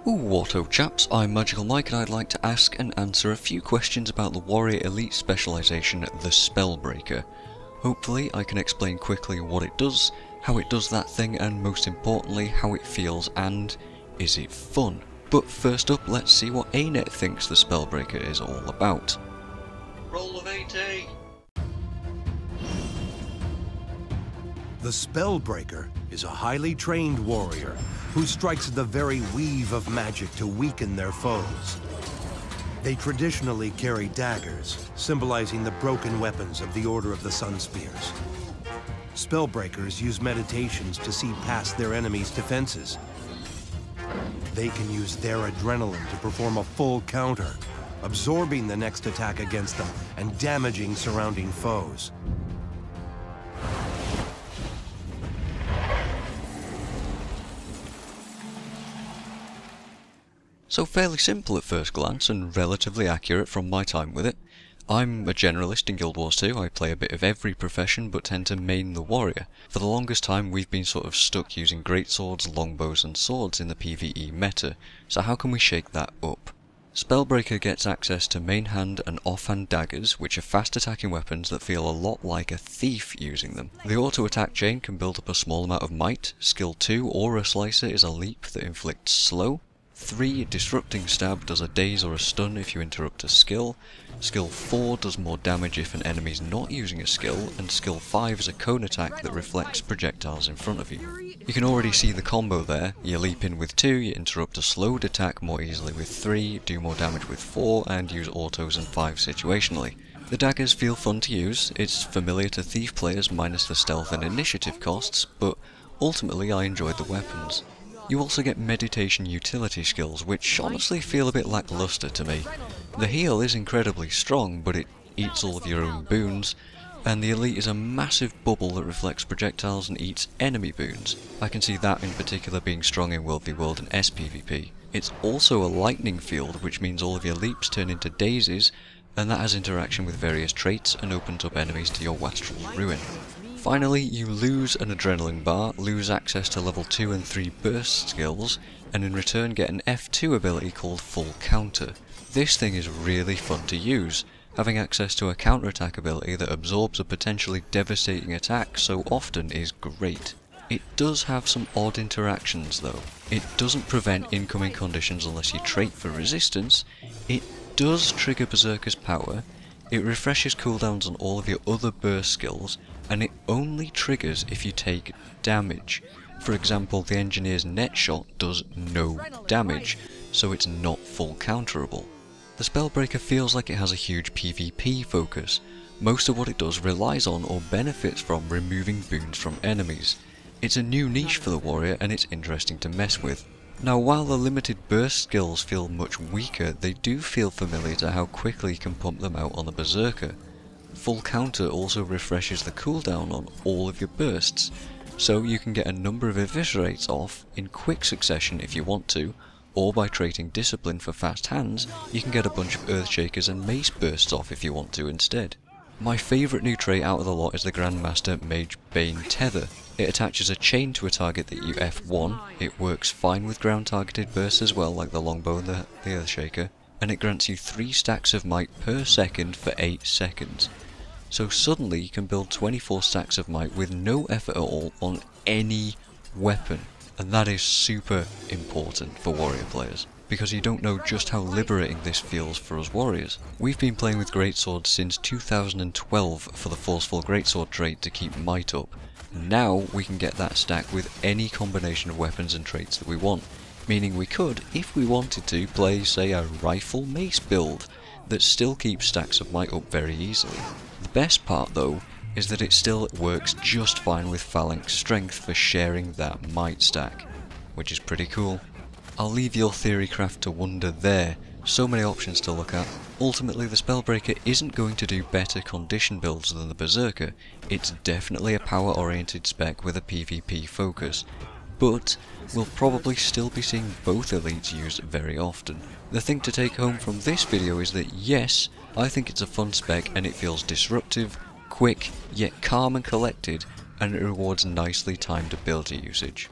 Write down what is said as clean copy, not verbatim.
What up chaps, I'm Magical Mike and I'd like to ask and answer a few questions about the Warrior Elite specialization, the Spellbreaker. Hopefully I can explain quickly what it does, how it does that thing, and most importantly how it feels and is it fun. But first up, let's see what ANET thinks the Spellbreaker is all about. Roll of 80! The Spellbreaker is a highly trained warrior who strikes the very weave of magic to weaken their foes. They traditionally carry daggers, symbolizing the broken weapons of the Order of the Sun Spears. Spellbreakers use meditations to see past their enemies' defenses. They can use their adrenaline to perform a full counter, absorbing the next attack against them and damaging surrounding foes. So fairly simple at first glance and relatively accurate from my time with it. I'm a generalist in Guild Wars 2, I play a bit of every profession but tend to main the warrior. For the longest time we've been sort of stuck using greatswords, longbows and swords in the PvE meta, so how can we shake that up? Spellbreaker gets access to main hand and offhand daggers, which are fast attacking weapons that feel a lot like a thief using them. The auto attack chain can build up a small amount of might, skill 2 or a slicer is a leap that inflicts slow. 3. Disrupting Stab does a daze or a stun if you interrupt a skill. Skill 4 does more damage if an enemy is not using a skill, and Skill 5 is a cone attack that reflects projectiles in front of you. You can already see the combo there. You leap in with 2, you interrupt a slowed attack more easily with 3, do more damage with 4, and use autos and 5 situationally. The daggers feel fun to use, it's familiar to thief players minus the stealth and initiative costs, but ultimately I enjoyed the weapons. You also get meditation utility skills, which honestly feel a bit lackluster to me. The heal is incredibly strong, but it eats all of your own boons, and the elite is a massive bubble that reflects projectiles and eats enemy boons. I can see that in particular being strong in World v World and SPVP. It's also a lightning field, which means all of your leaps turn into dazes, and that has interaction with various traits and opens up enemies to your Wastrel Ruin. Finally, you lose an adrenaline bar, lose access to level 2 and 3 burst skills, and in return get an F2 ability called Full Counter. This thing is really fun to use. Having access to a counterattack ability that absorbs a potentially devastating attack so often is great. It does have some odd interactions though. It doesn't prevent incoming conditions unless you trait for resistance, it does trigger Berserker's power, it refreshes cooldowns on all of your other burst skills, and it only triggers if you take damage. For example, the Engineer's net shot does no damage, so it's not full counterable. The Spellbreaker feels like it has a huge PvP focus. Most of what it does relies on or benefits from removing boons from enemies. It's a new niche for the warrior and it's interesting to mess with. Now while the limited burst skills feel much weaker, they do feel familiar to how quickly you can pump them out on the Berserker. Full Counter also refreshes the cooldown on all of your bursts, so you can get a number of eviscerates off in quick succession if you want to, or by trading Discipline for fast hands, you can get a bunch of Earthshakers and Mace bursts off if you want to instead. My favourite new trait out of the lot is the Grandmaster Mage Bane Tether. It attaches a chain to a target that you F1, it works fine with ground targeted bursts as well like the Longbow and the Earthshaker, and it grants you 3 stacks of might per second for 8 seconds. So suddenly you can build 24 stacks of might with no effort at all on any weapon. And that is super important for warrior players, because you don't know just how liberating this feels for us warriors. We've been playing with greatswords since 2012 for the Forceful Greatsword trait to keep might up. Now we can get that stack with any combination of weapons and traits that we want, meaning we could, if we wanted to, play say a rifle mace build that still keeps stacks of might up very easily. The best part though is that it still works just fine with Phalanx Strength for sharing that might stack, which is pretty cool. I'll leave your theorycraft to wonder there, so many options to look at. Ultimately the Spellbreaker isn't going to do better condition builds than the Berserker, it's definitely a power oriented spec with a PvP focus, but we'll probably still be seeing both elites used very often. The thing to take home from this video is that yes, I think it's a fun spec and it feels disruptive, quick, yet calm and collected, and it rewards nicely timed ability usage.